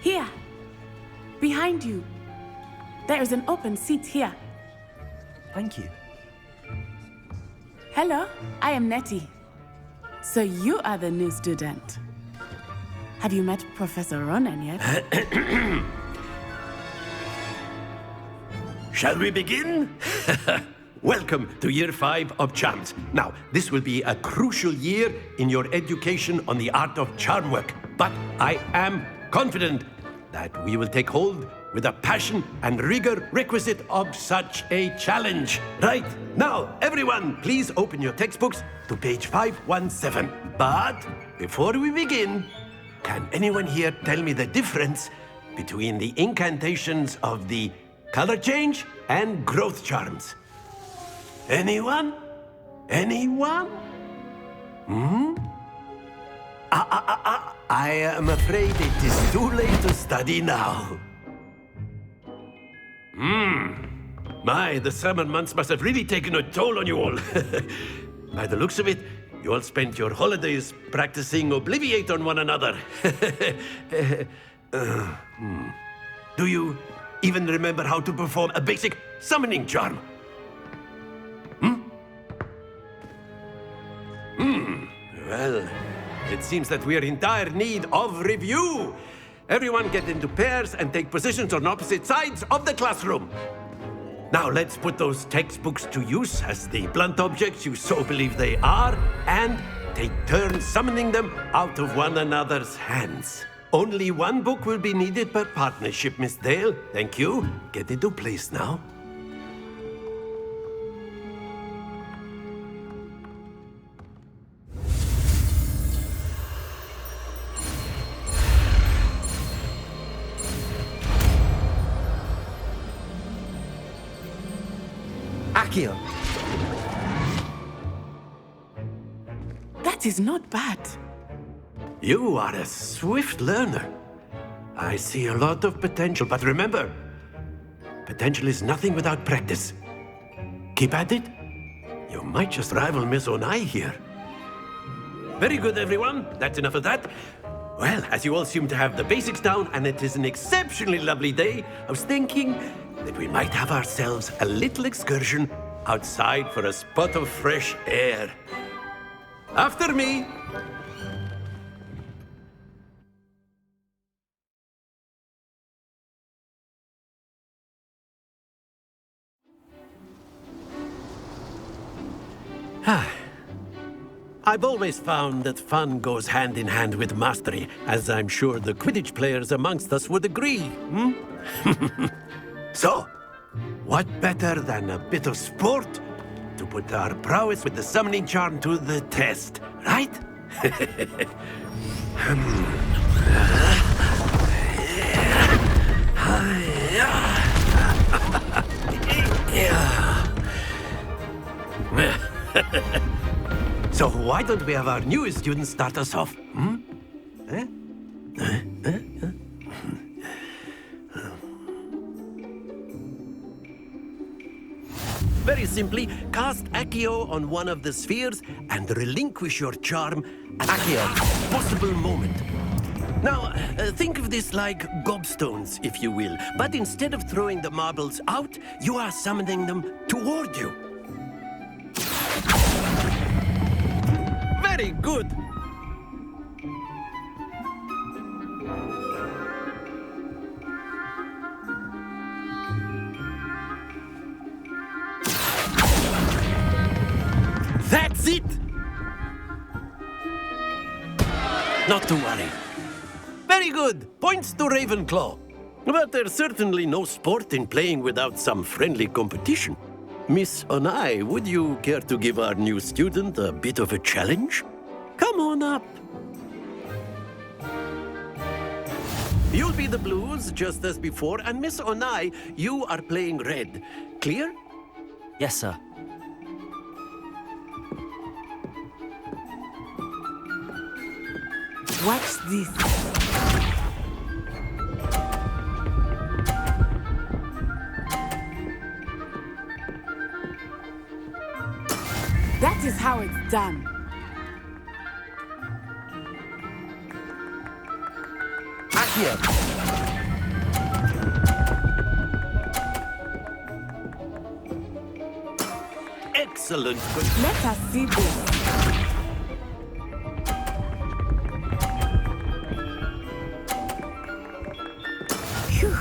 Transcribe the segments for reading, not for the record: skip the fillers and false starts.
Here. Behind you. There is an open seat here. Thank you. Hello, I am Nettie. So you are the new student. Have you met Professor Ronan yet? Shall we begin? Welcome to Year 5 of Charms. Now, this will be a crucial year in your education on the art of charm work. But I am confident that we will take hold with the passion and rigor requisite of such a challenge. Right, now, everyone, please open your textbooks to page 517. But before we begin, can anyone here tell me the difference between the incantations of the color change and growth charms? Anyone? Anyone? I am afraid it is too late to study now. My, the summer months must have really taken a toll on you all. By the looks of it, you all spent your holidays practicing Obliviate on one another. Do you even remember how to perform a basic summoning charm? Well, it seems that we are in dire need of review. Everyone get into pairs and take positions on opposite sides of the classroom. Now let's put those textbooks to use as the blunt objects you so believe they are, and take turns summoning them out of one another's hands. Only one book will be needed per partnership, Miss Dale. Thank you. Get into place now. Akio. That is not bad. You are a swift learner. I see a lot of potential, but remember, potential is nothing without practice. Keep at it. You might just rival Miss Onai here. Very good, everyone. That's enough of that. Well, as you all seem to have the basics down, and it is an exceptionally lovely day, I was thinking that we might have ourselves a little excursion outside for a spot of fresh air. After me. I've always found that fun goes hand in hand with mastery, as I'm sure the Quidditch players amongst us would agree. So, what better than a bit of sport to put our prowess with the summoning charm to the test, right? So why don't we have our newest student start us off? Very simply, cast Accio on one of the spheres and relinquish your charm at a possible moment. Now, think of this like gobstones, if you will. But instead of throwing the marbles out, you are summoning them toward you. Very good. That's it! Not to worry. Very good. Points to Ravenclaw. But there's certainly no sport in playing without some friendly competition. Miss Onai, would you care to give our new student a bit of a challenge? Come on up. You'll be the blues, just as before, and Miss Onai, you are playing red. Clear? Yes, sir. Watch this. That is how it's done. Accio. excellent. Let us see this. Phew.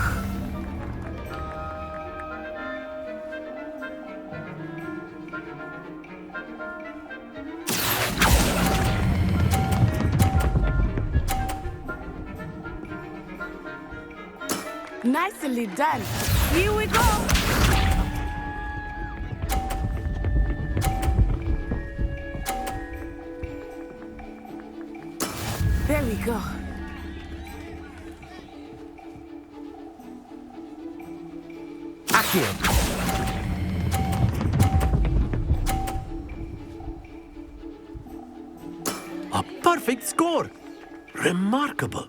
Nicely done. Here we go. There we go. Accio. A perfect score. Remarkable.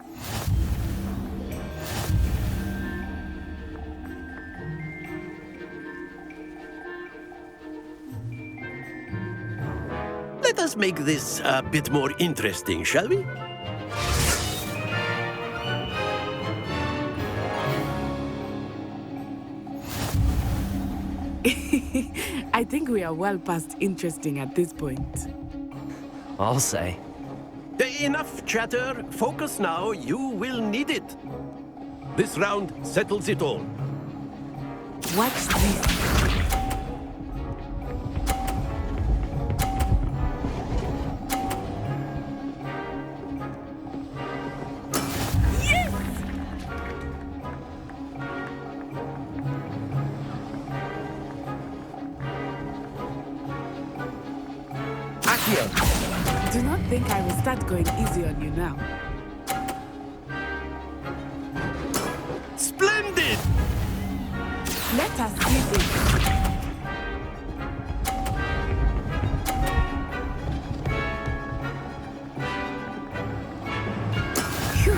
Let us make this a bit more interesting, shall we? I think we are well past interesting at this point. I'll say. Enough chatter. Focus now. You will need it. This round settles it all. Watch this. Do not think I will start going easy on you now. Splendid! Let us see this. Phew.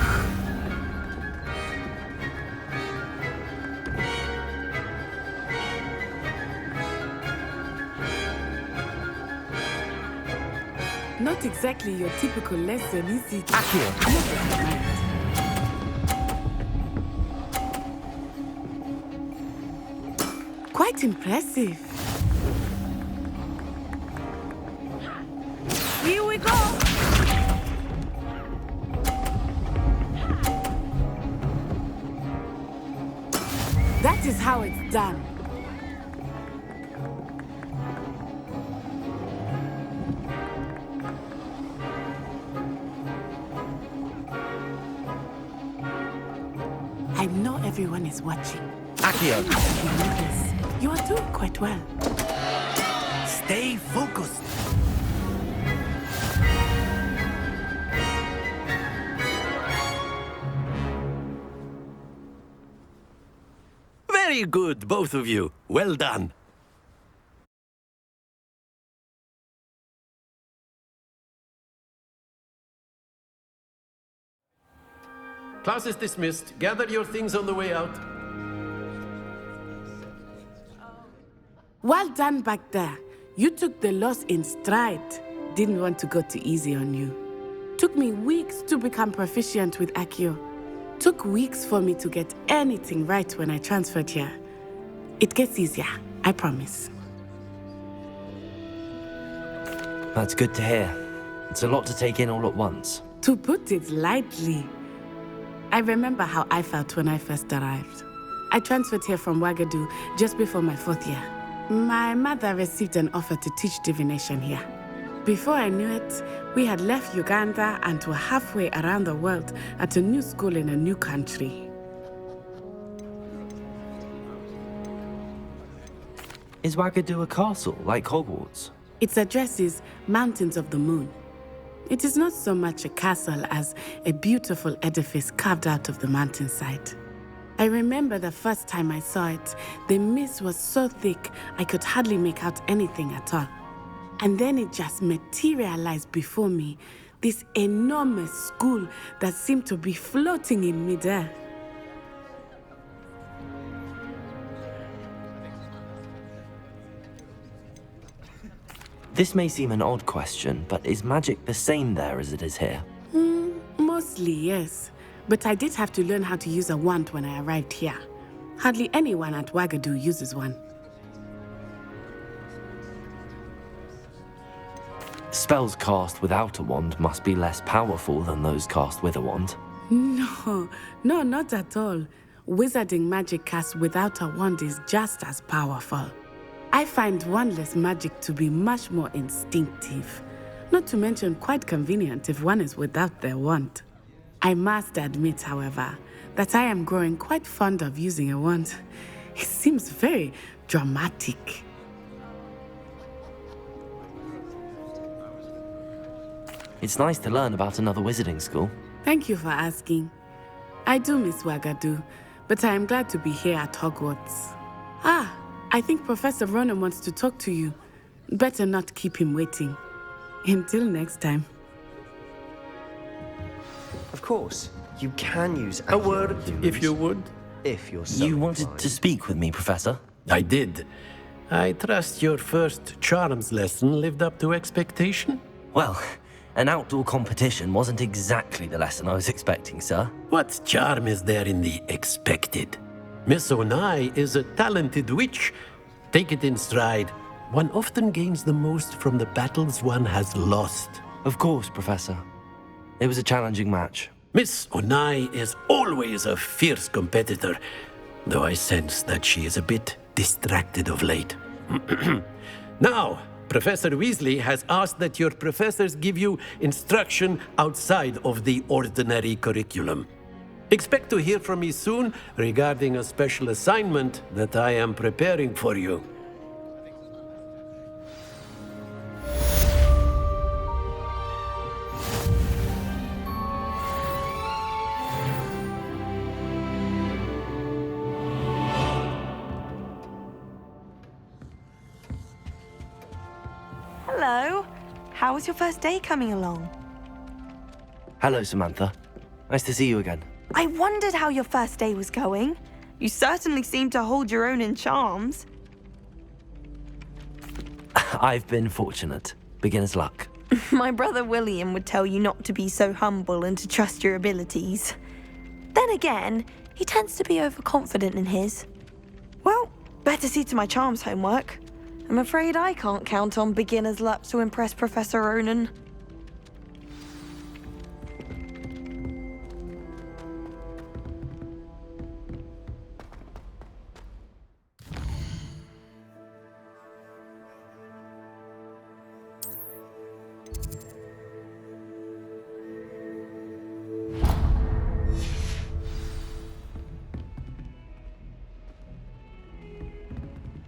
Not exactly your typical lesson, is it? Accio. Quite impressive. Here we go. That is how it's done. I know everyone is watching. Accio. You are doing quite well. Stay focused. Very good, both of you. Well done. Class is dismissed. Gather your things on the way out. Well done back there. You took the loss in stride. Didn't want to go too easy on you. Took me weeks to become proficient with Accio. Took weeks for me to get anything right when I transferred here. It gets easier, I promise. That's good to hear. It's a lot to take in all at once. To put it lightly, I remember how I felt when I first arrived. I transferred here from Ouagadougou just before my 4th year. My mother received an offer to teach divination here. Before I knew it, we had left Uganda and were halfway around the world at a new school in a new country. Is Ouagadougou a castle, like Hogwarts? Its address is Mountains of the Moon. It is not so much a castle as a beautiful edifice carved out of the mountainside. I remember the first time I saw it, the mist was so thick I could hardly make out anything at all. And then it just materialized before me, this enormous school that seemed to be floating in midair. This may seem an odd question, but is magic the same there as it is here? Mostly, yes. But I did have to learn how to use a wand when I arrived here. Hardly anyone at Ouagadougou uses one. Spells cast without a wand must be less powerful than those cast with a wand. No, not at all. Wizarding magic cast without a wand is just as powerful. I find wandless magic to be much more instinctive, not to mention quite convenient if one is without their wand. I must admit, however, that I am growing quite fond of using a wand. It seems very dramatic. It's nice to learn about another wizarding school. Thank you for asking. I do miss Wagadu, but I am glad to be here at Hogwarts. I think Professor Ronan wants to talk to you. Better not keep him waiting. Until next time. Of course, you can use A word, if you would. If you're so You wanted inclined. to speak with me, Professor? I did. I trust your first charms lesson lived up to expectation? Well, an outdoor competition wasn't exactly the lesson I was expecting, sir. What charm is there in the expected? Miss Onai is a talented witch. Take it in stride. One often gains the most from the battles one has lost. Of course, Professor. It was a challenging match. Miss Onai is always a fierce competitor, though I sense that she is a bit distracted of late. Now, Professor Weasley has asked that your professors give you instruction outside of the ordinary curriculum. Expect to hear from me soon regarding a special assignment that I am preparing for you. Hello. How was your first day coming along? Hello, Samantha. Nice to see you again. I wondered how your first day was going. You certainly seem to hold your own in charms. I've been fortunate. Beginner's luck. My brother William would tell you not to be so humble and to trust your abilities. Then again, he tends to be overconfident in his. Well, better see to my charms homework. I'm afraid I can't count on beginner's luck to impress Professor Ronan.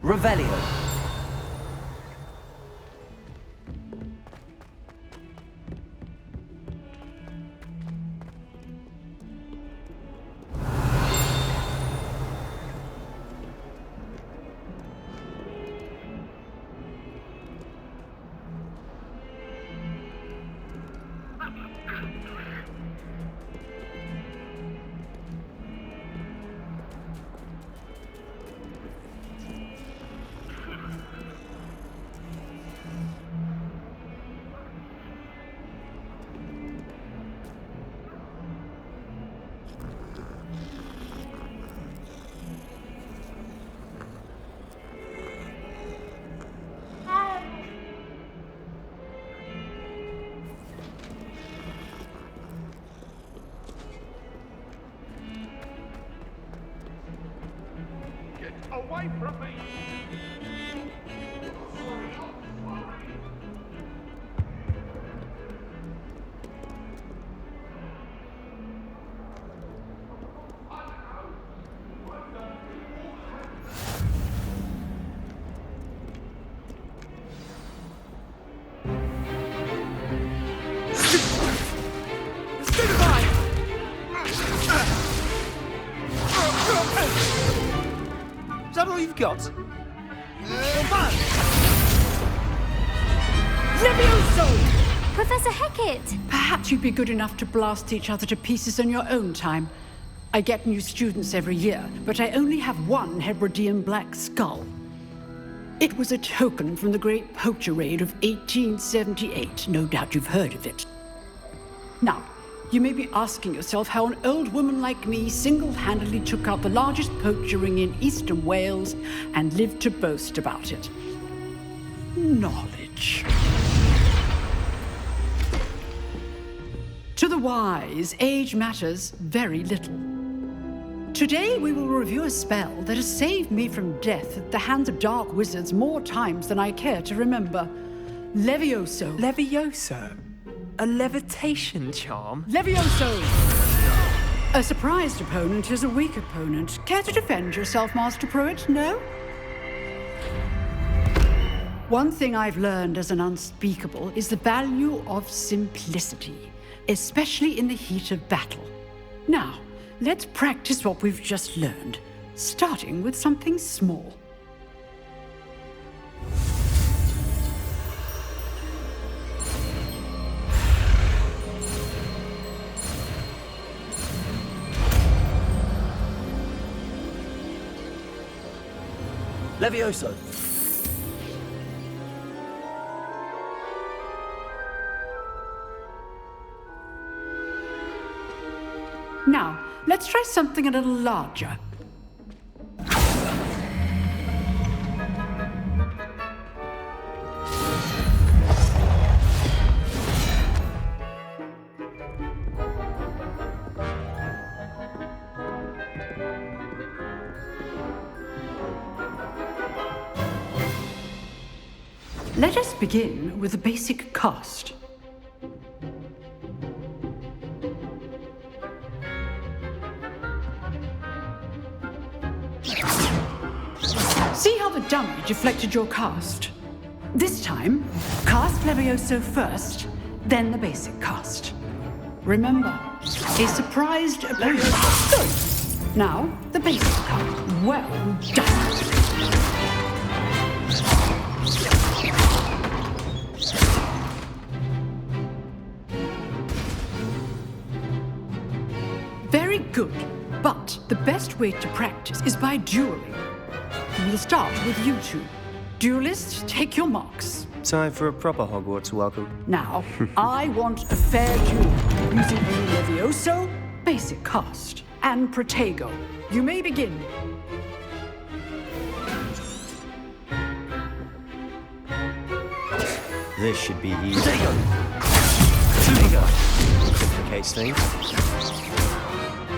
Revelio. Away from me! Is that all you've got? Professor Hecat! Perhaps you'd be good enough to blast each other to pieces in your own time. I get new students every year, but I only have one Hebridean black skull. It was a token from the Great Poacher Raid of 1878. No doubt you've heard of it. Now, you may be asking yourself how an old woman like me single-handedly took out the largest poacher ring in eastern Wales and lived to boast about it. Knowledge. To the wise, age matters very little. Today we will review a spell that has saved me from death at the hands of dark wizards more times than I care to remember. Levioso. Levioso? A levitation charm? Levioso! A surprised opponent is a weak opponent. Care to defend yourself, Master Pruitt? No? One thing I've learned as an unspeakable is the value of simplicity, especially in the heat of battle. Now, let's practice what we've just learned, starting with something small. Levioso! Now, let's try something a little larger. Let us begin with the basic cast. See how the dummy deflected your cast? This time, cast Levioso first, then the basic cast. Remember, a surprised opponent. Good. Now, the basic cast. Well done. Very good, but the best way to practice is by dueling. We'll start with you two. Duelists, take your marks. Time for a proper Hogwarts welcome. Now, I want a fair duel using Levioso, basic cast, and Protego. You may begin. This should be easy. Protego! Complicates things.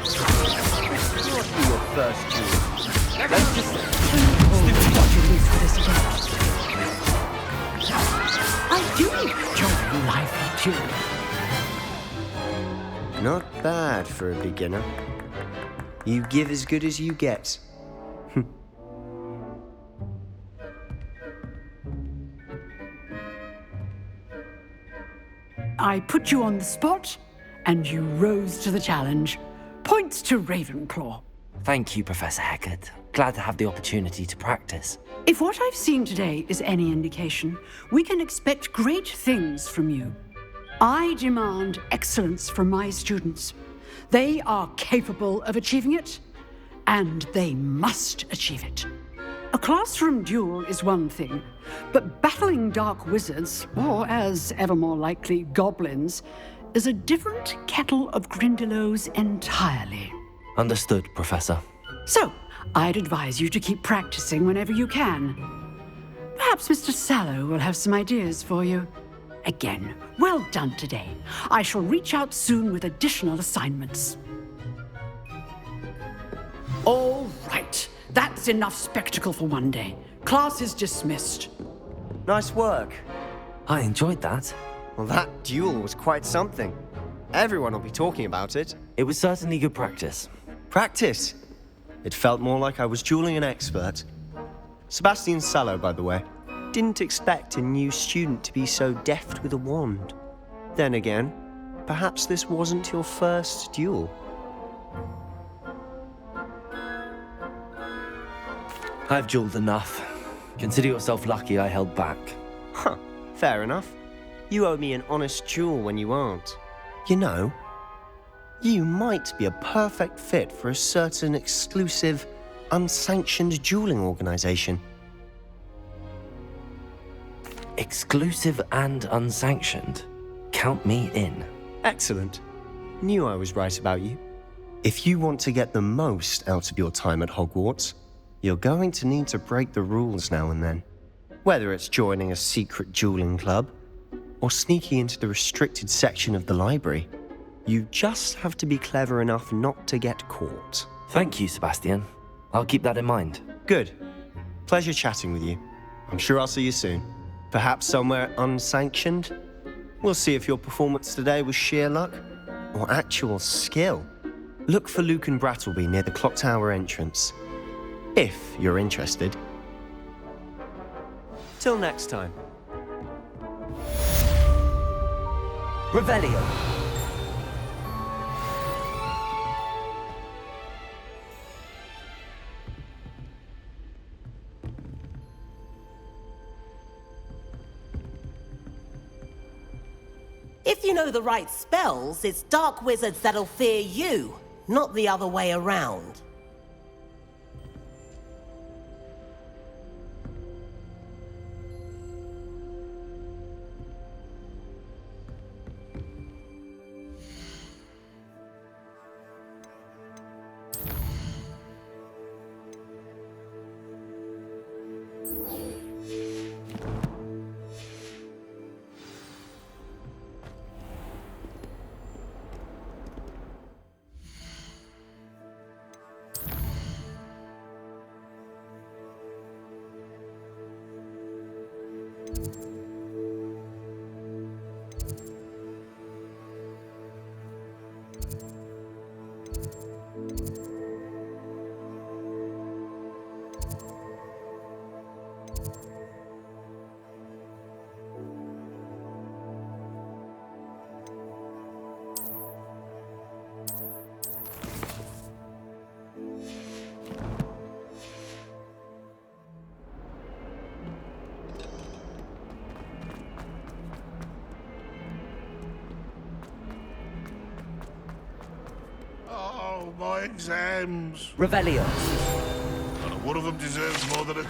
This must be your first duel. Let's just... I do enjoy lively dueling. Not bad for a beginner. You give as good as you get. I put you on the spot, and you rose to the challenge. Points to Ravenclaw. Thank you, Professor Hecat. Glad to have the opportunity to practice. If what I've seen today is any indication, we can expect great things from you. I demand excellence from my students. They are capable of achieving it, and they must achieve it. A classroom duel is one thing, but battling dark wizards, or as ever more likely, goblins, is a different kettle of Grindylows entirely. Understood, Professor. So, I'd advise you to keep practicing whenever you can. Perhaps Mr. Sallow will have some ideas for you. Again, well done today. I shall reach out soon with additional assignments. All right. That's enough spectacle for one day. Class is dismissed. Nice work. I enjoyed that. Well, that duel was quite something. Everyone will be talking about it. It was certainly good practice. Practice? It felt more like I was dueling an expert. Sebastian Sallow, by the way. Didn't expect a new student to be so deft with a wand. Then again, perhaps this wasn't your first duel. I've dueled enough. Consider yourself lucky I held back. Huh, fair enough. You owe me an honest duel when you aren't. You know, you might be a perfect fit for a certain exclusive, unsanctioned dueling organization. Exclusive and unsanctioned. Count me in. Excellent. Knew I was right about you. If you want to get the most out of your time at Hogwarts, you're going to need to break the rules now and then. Whether it's joining a secret dueling club, or sneaking into the restricted section of the library. You just have to be clever enough not to get caught. Thank you, Sebastian. I'll keep that in mind. Good. Pleasure chatting with you. I'm sure I'll see you soon. Perhaps somewhere unsanctioned? We'll see if your performance today was sheer luck or actual skill. Look for Luke and Brattleby near the clock tower entrance, if you're interested. Till next time. Revelio. If you know the right spells, it's dark wizards that'll fear you, not the other way around. Oh, my exams. Revelio. And one of them deserves more than a T.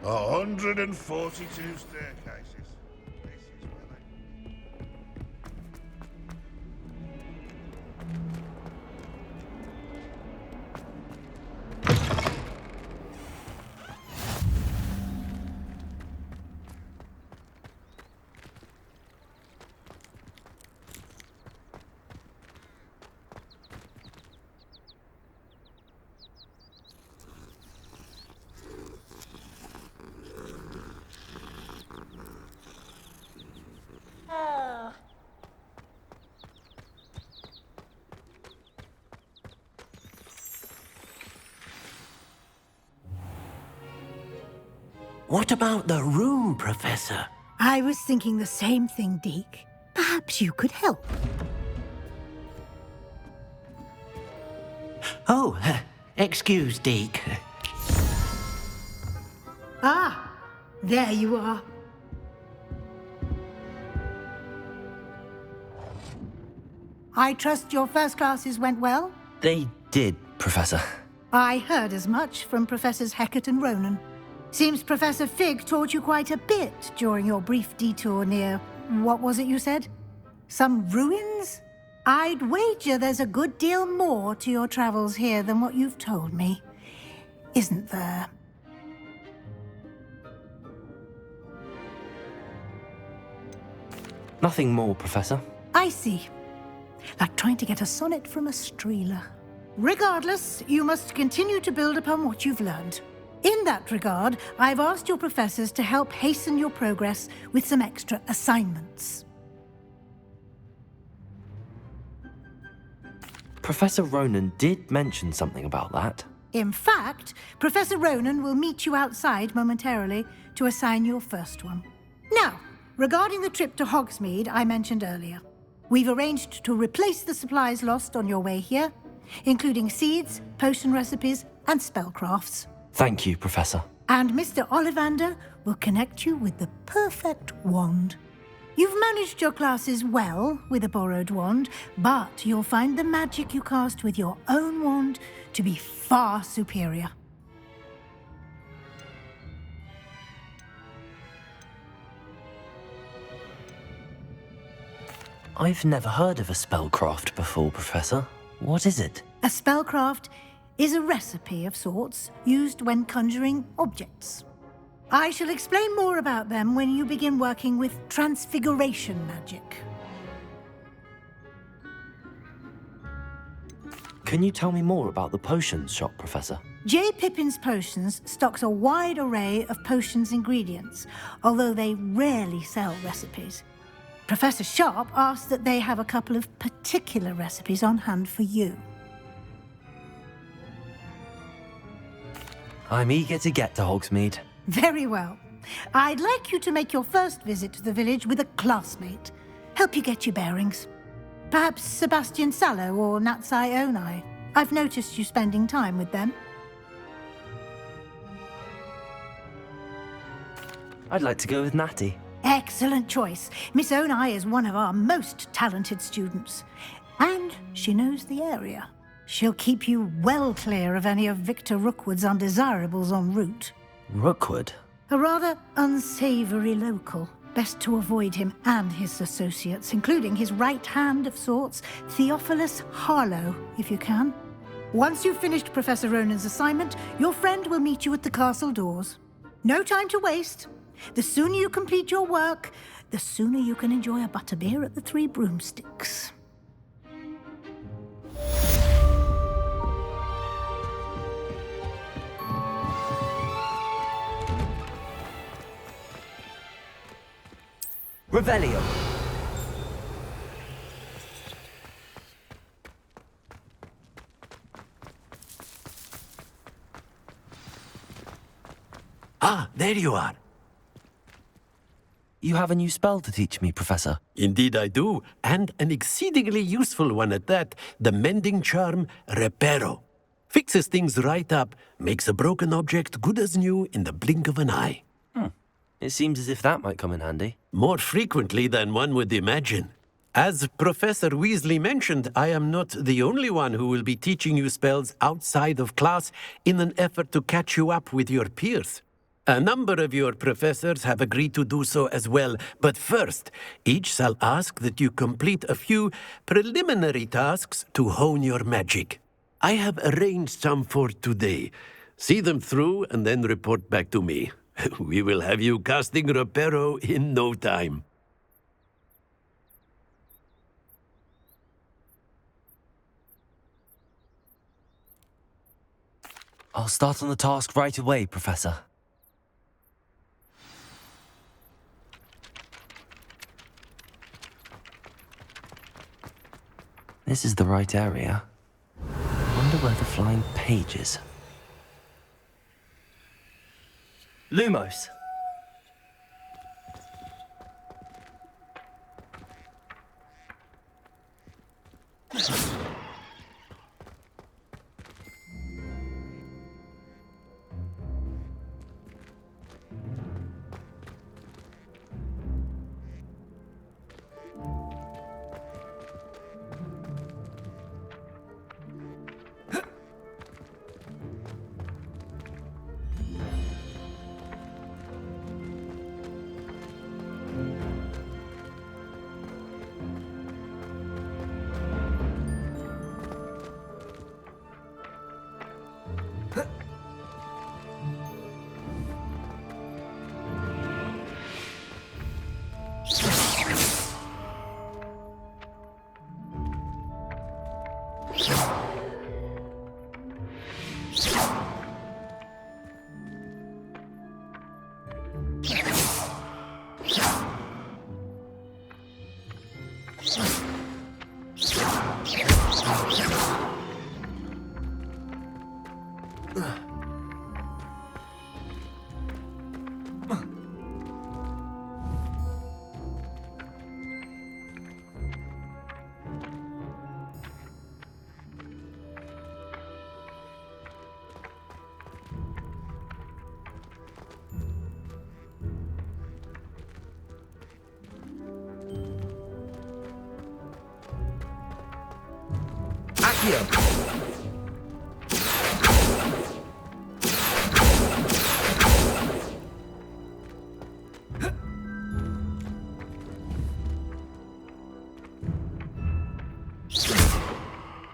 A 142 staircases. This is where they... What about the room, Professor? I was thinking the same thing, Deke. Perhaps you could help. Oh, excuse, Deke. Ah, there you are. I trust your first classes went well? They did, Professor. I heard as much from Professors Hecat and Ronan. Seems Professor Fig taught you quite a bit during your brief detour near... what was it you said? Some ruins? I'd wager there's a good deal more to your travels here than what you've told me. Isn't there? Nothing more, Professor. I see. Like trying to get a sonnet from a streeler. Regardless, you must continue to build upon what you've learned. In that regard, I've asked your professors to help hasten your progress with some extra assignments. Professor Ronan did mention something about that. In fact, Professor Ronan will meet you outside momentarily to assign your first one. Now, regarding the trip to Hogsmeade I mentioned earlier, we've arranged to replace the supplies lost on your way here, including seeds, potion recipes, and spellcrafts. Thank you, Professor. And Mr. Ollivander will connect you with the perfect wand. You've managed your classes well with a borrowed wand, but you'll find the magic you cast with your own wand to be far superior. I've never heard of a spellcraft before, Professor. What is it? A spellcraft is a recipe of sorts used when conjuring objects. I shall explain more about them when you begin working with transfiguration magic. Can you tell me more about the potions shop, Professor? J. Pippin's Potions stocks a wide array of potions ingredients, although they rarely sell recipes. Professor Sharp asks that they have a couple of particular recipes on hand for you. I'm eager to get to Hogsmeade. Very well. I'd like you to make your first visit to the village with a classmate. Help you get your bearings. Perhaps Sebastian Sallow or Natsai Onai. I've noticed you spending time with them. I'd like to go with Natty. Excellent choice. Miss Onai is one of our most talented students. And she knows the area. She'll keep you well clear of any of Victor Rookwood's undesirables en route. Rookwood? A rather unsavoury local. Best to avoid him and his associates, including his right hand of sorts, Theophilus Harlow, if you can. Once you've finished Professor Ronan's assignment, your friend will meet you at the castle doors. No time to waste. The sooner you complete your work, the sooner you can enjoy a butterbeer at the Three Broomsticks. Revelio. Ah, there you are. You have a new spell to teach me, Professor. Indeed I do, and an exceedingly useful one at that, the mending charm Reparo. Fixes things right up, makes a broken object good as new in the blink of an eye. It seems as if that might come in handy. More frequently than one would imagine. As Professor Weasley mentioned, I am not the only one who will be teaching you spells outside of class in an effort to catch you up with your peers. A number of your professors have agreed to do so as well, but first, each shall ask that you complete a few preliminary tasks to hone your magic. I have arranged some for today. See them through and then report back to me. We will have you casting Reparo in no time. I'll start on the task right away, Professor. This is the right area. Wonder where the flying page is. Lumos.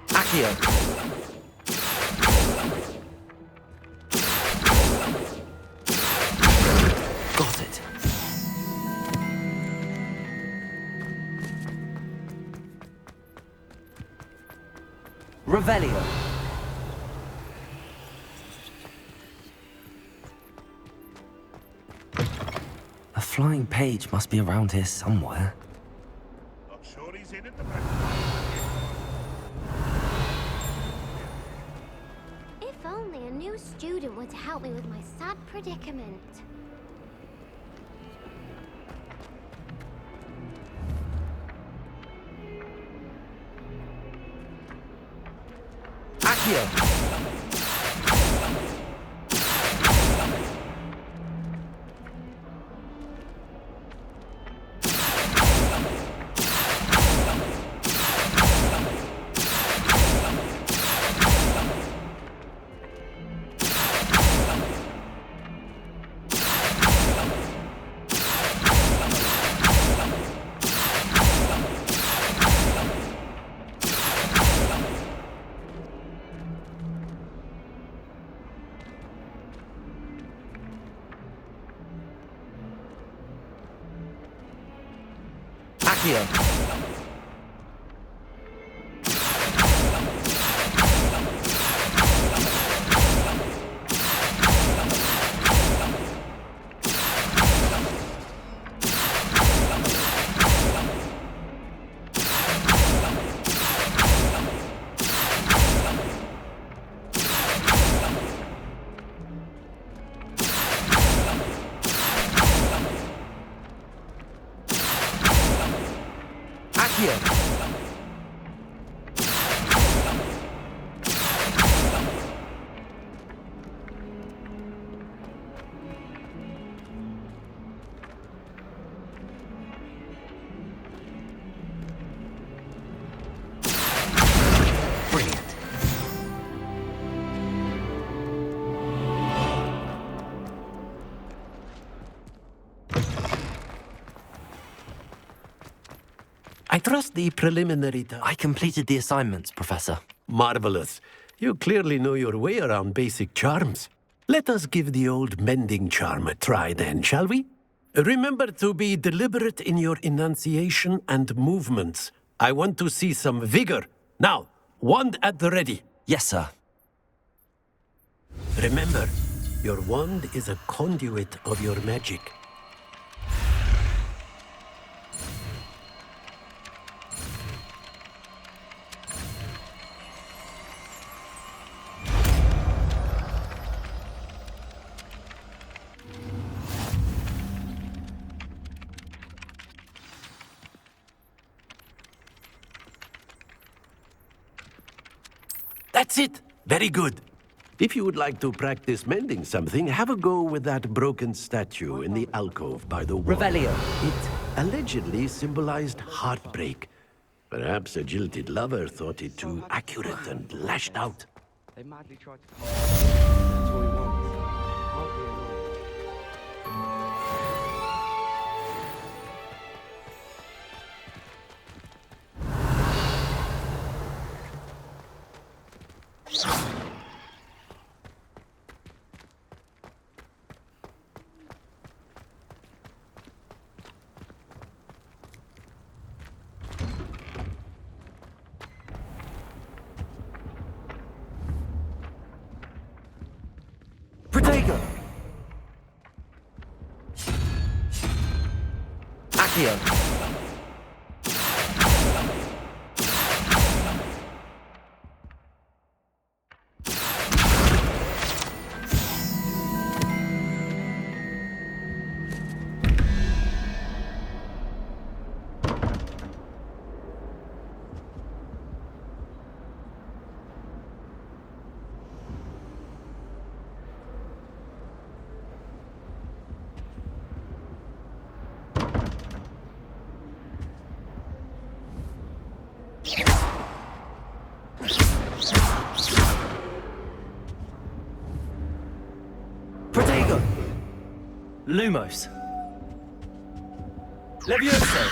Accio. Got it. Revelio. A flying page must be around here somewhere. Not sure he's in at the back. If only a new student were to help me with my sad predicament. Accio. Accio. I trust the preliminary I completed the assignments, Professor. Marvelous. You clearly know your way around basic charms. Let us give the old mending charm a try then, shall we? Remember to be deliberate in your enunciation and movements. I want to see some vigor. Now, wand at the ready. Yes, sir. Remember, your wand is a conduit of your magic. That's it! Very good. If you would like to practice mending something, have a go with that broken statue in the alcove by the wall. Revelio. It allegedly symbolized heartbreak. Perhaps a jilted lover thought it too accurate and lashed out. They madly tried to... That's all he wants. Protego! Accio! Protego! Lumos! Levioso!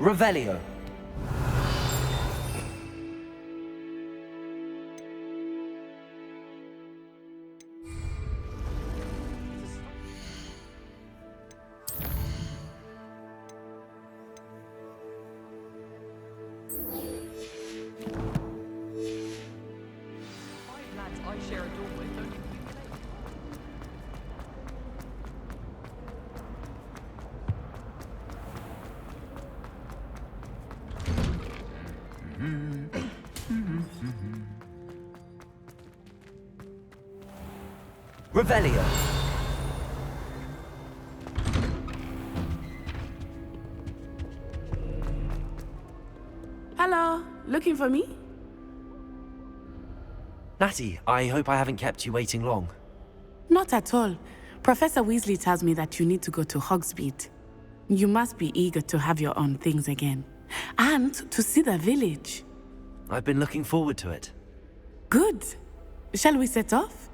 Revelio. Revelio. Hello, looking for me? Natty, I hope I haven't kept you waiting long. Not at all. Professor Weasley tells me that you need to go to Hogsmeade. You must be eager to have your own things again. And to see the village. I've been looking forward to it. Good. Shall we set off?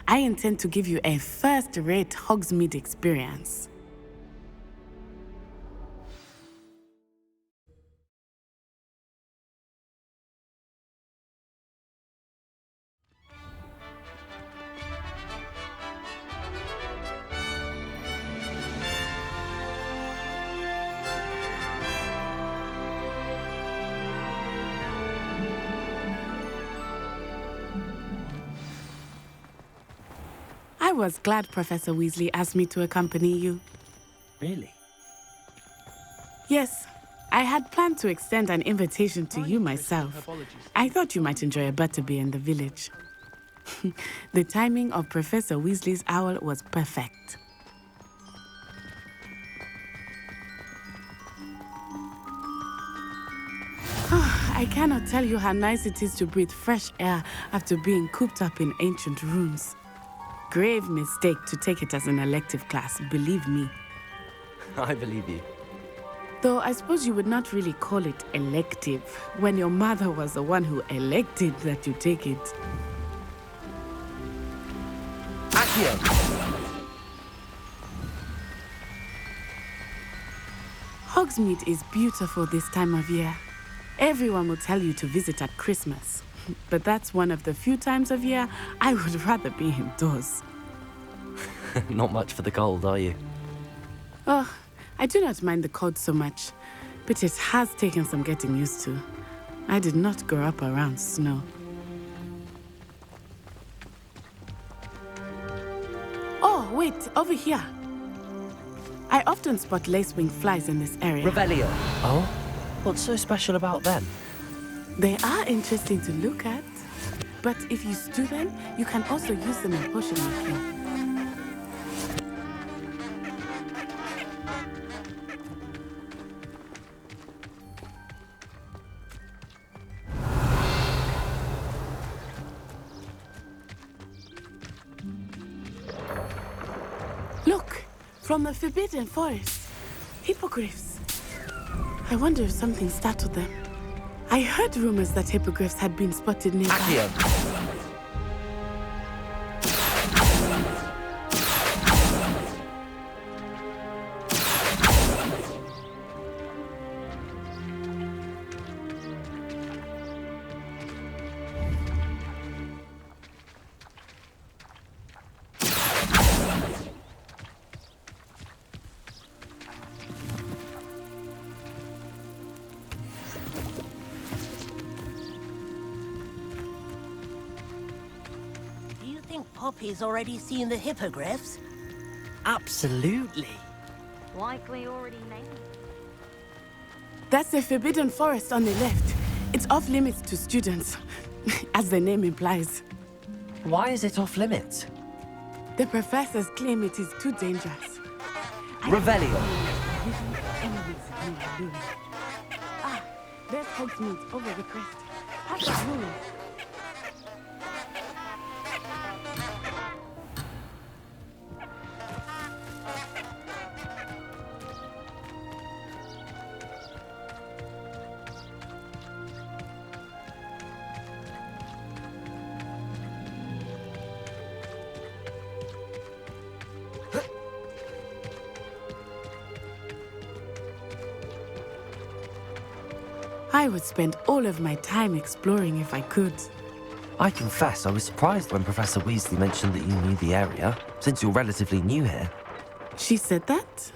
I intend to give you a first-rate Hogsmeade experience. I was glad Professor Weasley asked me to accompany you. Really? Yes, I had planned to extend an invitation to you myself. I thought you might enjoy a butterbeer in the village. The timing of Professor Weasley's owl was perfect. I cannot tell you how nice it is to breathe fresh air after being cooped up in ancient rooms. Grave mistake to take it as an elective class, believe me. I believe you. Though I suppose you would not really call it elective when your mother was the one who elected that you take it. Accio! Hogsmeade is beautiful this time of year. Everyone will tell you to visit at Christmas. But that's one of the few times of year I would rather be indoors. Not much for the cold, are you? Oh, I do not mind the cold so much, but it has taken some getting used to. I did not grow up around snow. Oh, wait, over here. I often spot lacewing flies in this area. Revelio. Oh? What's so special about them? They are interesting to look at, but if you stew them, you can also use them in potion making. Look, from the Forbidden Forest, hippogriffs. I wonder if something startled them. I heard rumors that hippogriffs had been spotted nearby. Accio! Poppy's already seen the hippogriffs? Absolutely. Likely already named. That's the Forbidden Forest on the left. It's off limits to students, as the name implies. Why is it off limits? The professors claim it is too dangerous. Revelio. Ah, there's Hogsmeade over the crest. How's that moving? I would spend all of my time exploring if I could. I confess I was surprised when Professor Weasley mentioned that you knew the area, since you're relatively new here. She said that?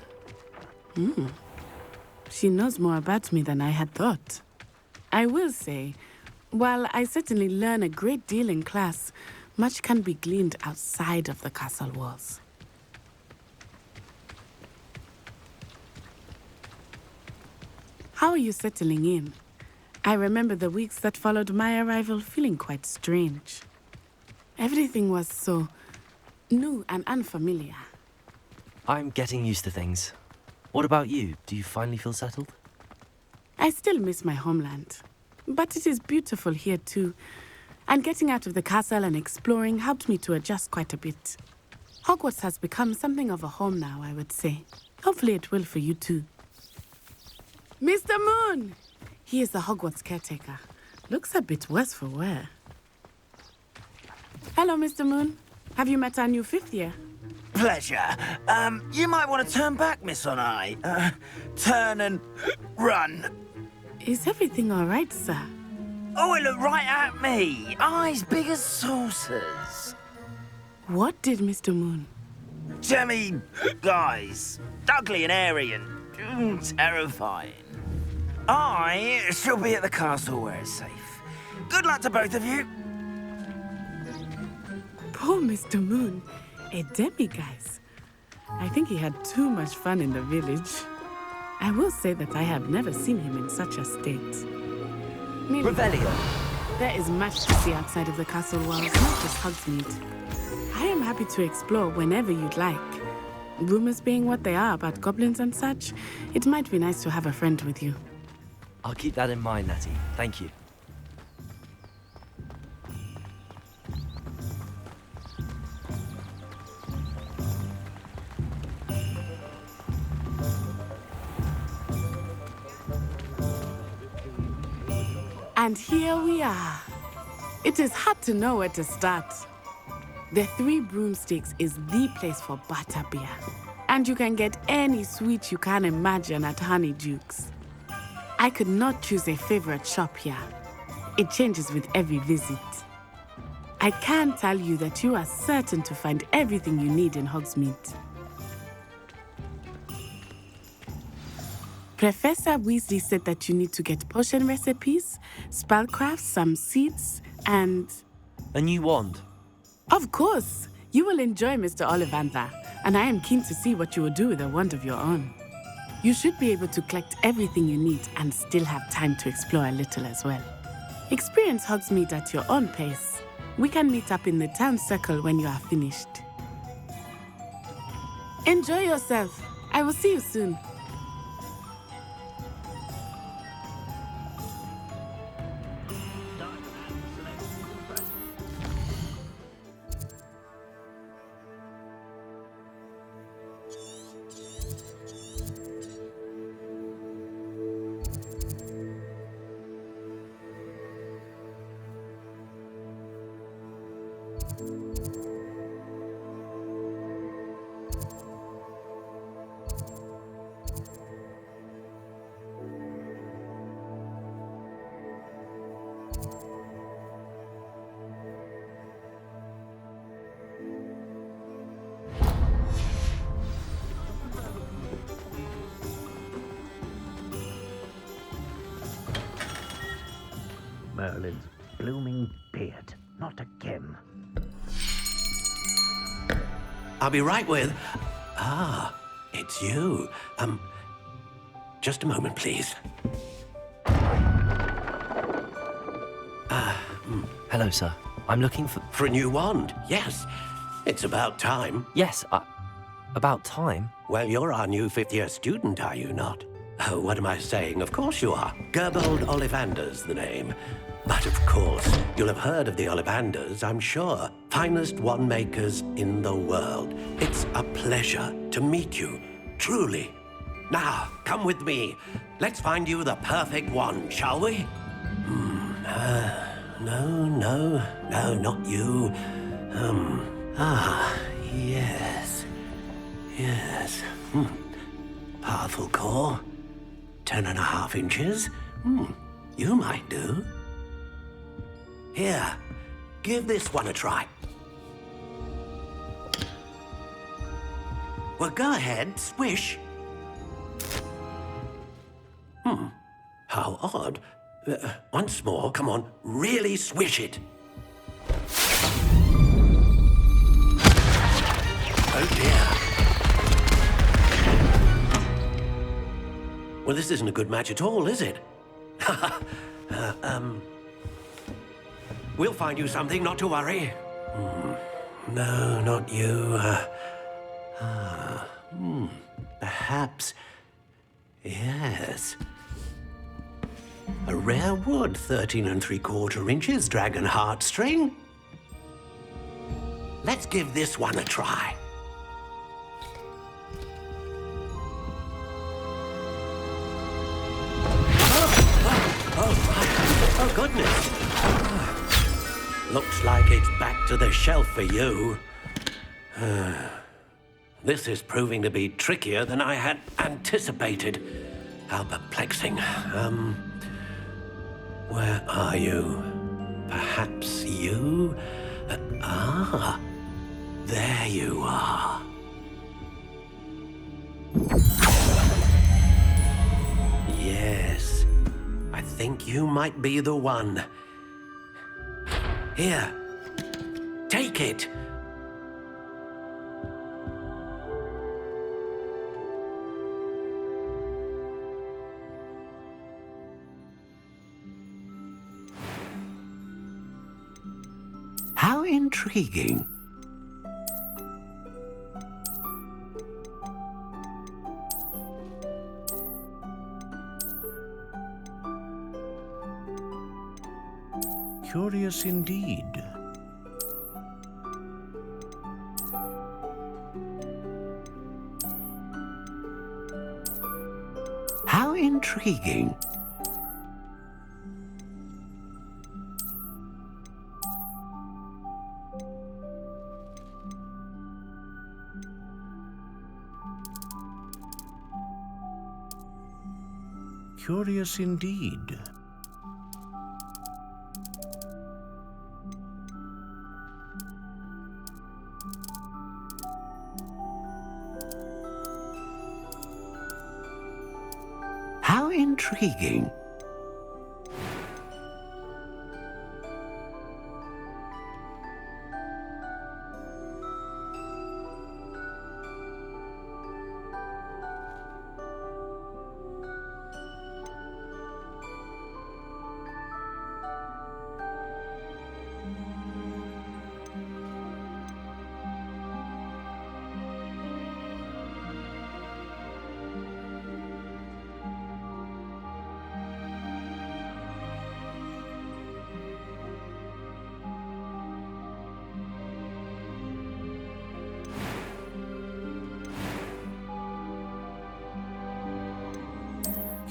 She knows more about me than I had thought. I will say, while I certainly learn a great deal in class, much can be gleaned outside of the castle walls. How are you settling in? I remember the weeks that followed my arrival feeling quite strange. Everything was so new and unfamiliar. I'm getting used to things. What about you? Do you finally feel settled? I still miss my homeland, but it is beautiful here too. And getting out of the castle and exploring helped me to adjust quite a bit. Hogwarts has become something of a home now, I would say. Hopefully it will for you too. Mr. Moon! He is the Hogwarts caretaker. Looks a bit worse for wear. Hello, Mr. Moon. Have you met our new 5th year? Pleasure. You might want to turn back, Miss Onai. Turn and run. Is everything all right, sir? Oh, it looked right at me. Eyes big as saucers. What did Mr. Moon? Jemmy, guys. Ugly and airy and terrifying. I shall be at the castle where it's safe. Good luck to both of you. Poor Mr. Moon. A demiguise. I think he had too much fun in the village. I will say that I have never seen him in such a state. Revelio. There is much to see outside of the castle walls, not just Hogsmeade. I am happy to explore whenever you'd like. Rumors being what they are about goblins and such, it might be nice to have a friend with you. I'll keep that in mind, Natty. Thank you. And here we are. It is hard to know where to start. The Three Broomsticks is the place for butterbeer. And you can get any sweet you can imagine at Honeydukes. I could not choose a favorite shop here. It changes with every visit. I can tell you that you are certain to find everything you need in Hogsmeade. Professor Weasley said that you need to get potion recipes, spellcrafts, some seeds, and... A new wand. Of course! You will enjoy Mr. Ollivander, and I am keen to see what you will do with a wand of your own. You should be able to collect everything you need and still have time to explore a little as well. Experience Hogsmeade at your own pace. We can meet up in the town circle when you are finished. Enjoy yourself. I will see you soon. Merlin's blooming beard. Not again. I'll be right with... Ah, it's you. Just a moment, please. Hello, sir. I'm looking for... For a new wand, yes. It's about time. Yes, about time? Well, you're our new 5th-year student, are you not? Oh, what am I saying? Of course you are. Gerbold Ollivander's the name. But of course, you'll have heard of the Ollivanders, I'm sure. Finest wand makers in the world. It's a pleasure to meet you, truly. Now, come with me. Let's find you the perfect wand, shall we? No, not you. Yes. Powerful core. 10.5 inches. You might do. Here, give this one a try. Well, go ahead, swish. How odd. Once more, come on, really swish it. Oh dear. Well, this isn't a good match at all, is it? We'll find you something, not to worry. No, not you. Perhaps. Yes. A rare wood, 13 3/4 inches, dragon heartstring. Let's give this one a try. Oh, goodness. Looks like it's back to the shelf for you. This is proving to be trickier than I had anticipated. How perplexing. Where are you? Perhaps you? There you are. Yes, I think you might be the one. Here, take it. How intriguing. Curious indeed. How intriguing. Curious indeed. How intriguing.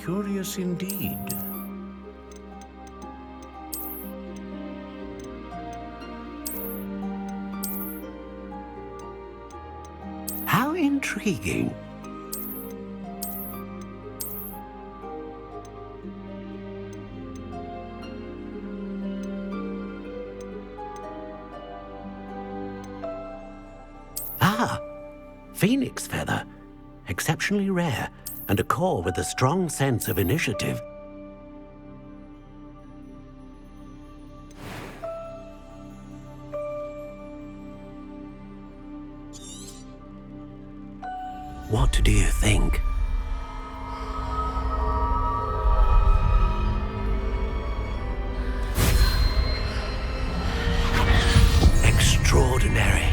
Curious indeed. How intriguing. Phoenix feather. Exceptionally rare, and a core with a strong sense of initiative. What do you think? Extraordinary.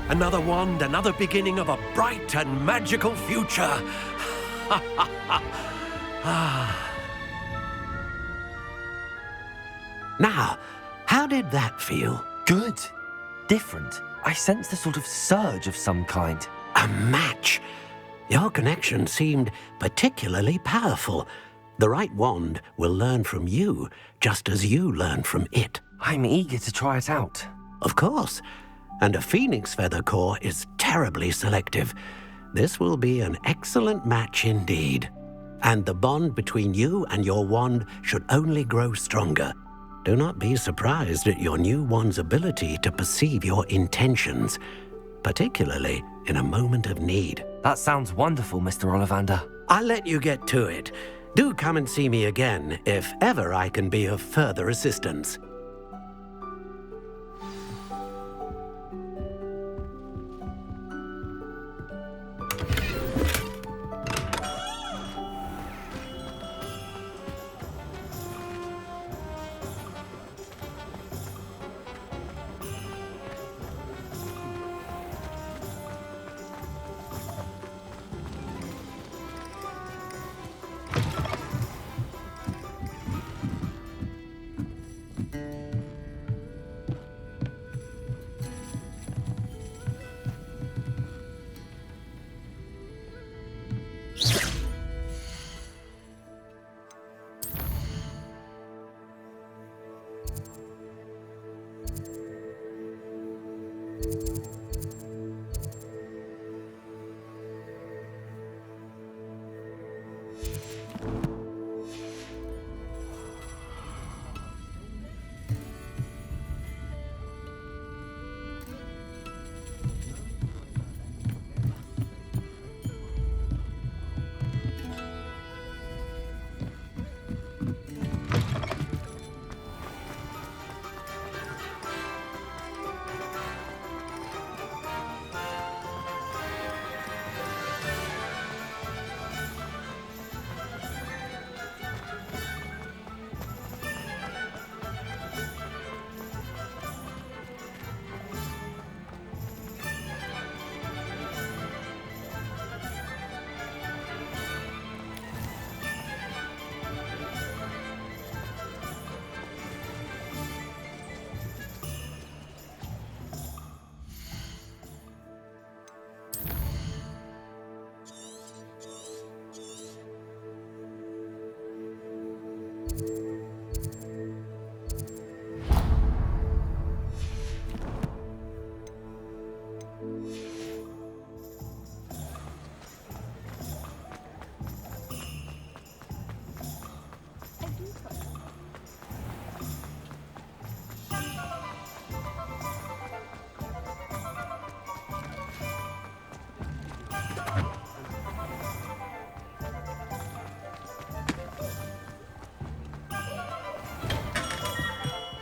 Another wand, another beginning of a bright and magical future. Now, how did that feel? Good. Different. I sensed a sort of surge of some kind. A match. Your connection seemed particularly powerful. The right wand will learn from you, just as you learn from it. I'm eager to try it out. Of course. And a phoenix feather core is terribly selective. This will be an excellent match indeed. and the bond between you and your wand should only grow stronger. Do not be surprised at your new wand's ability to perceive your intentions, particularly in a moment of need. That sounds wonderful, Mr. Ollivander. I'll let you get to it. Do come and see me again if ever I can be of further assistance.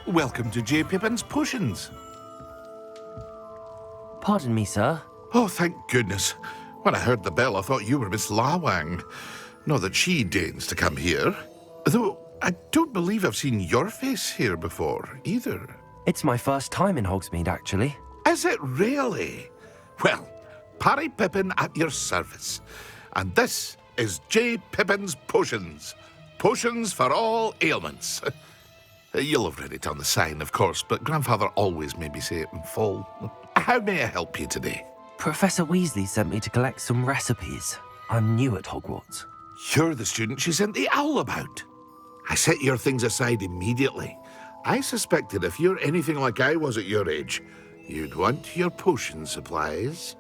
Welcome to J. Pippin's Potions. Pardon me, sir. Oh, thank goodness. When I heard the bell, I thought you were Miss Lawang. Not that she deigns to come here. Though I don't believe I've seen your face here before, either. It's my first time in Hogsmeade, actually. Is it really? Well, Parry Pippin at your service. And this is J. Pippin's Potions. Potions for all ailments. You'll have read it on the sign, of course, but Grandfather always made me say it in full. How may I help you today? Professor Weasley sent me to collect some recipes. I'm new at Hogwarts. You're the student she sent the owl about. I set your things aside immediately. I suspected if you're anything like I was at your age, you'd want your potion supplies.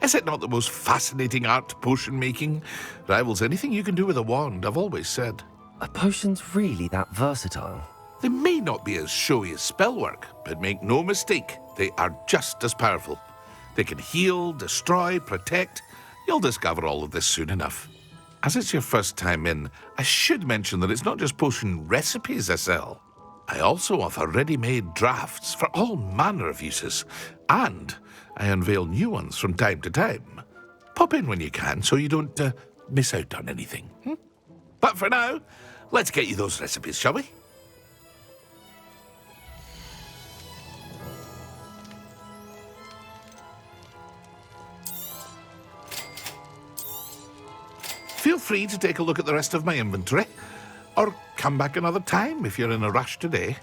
Is it not the most fascinating art, potion making? Rivals anything you can do with a wand, I've always said. Are potions really that versatile? They may not be as showy as spellwork, but make no mistake, they are just as powerful. They can heal, destroy, protect. You'll discover all of this soon enough. As it's your first time in, I should mention that it's not just potion recipes I sell. I also offer ready-made drafts for all manner of uses, and I unveil new ones from time to time. Pop in when you can so you don't miss out on anything. But for now, let's get you those recipes, shall we? Feel free to take a look at the rest of my inventory, or come back another time if you're in a rush today.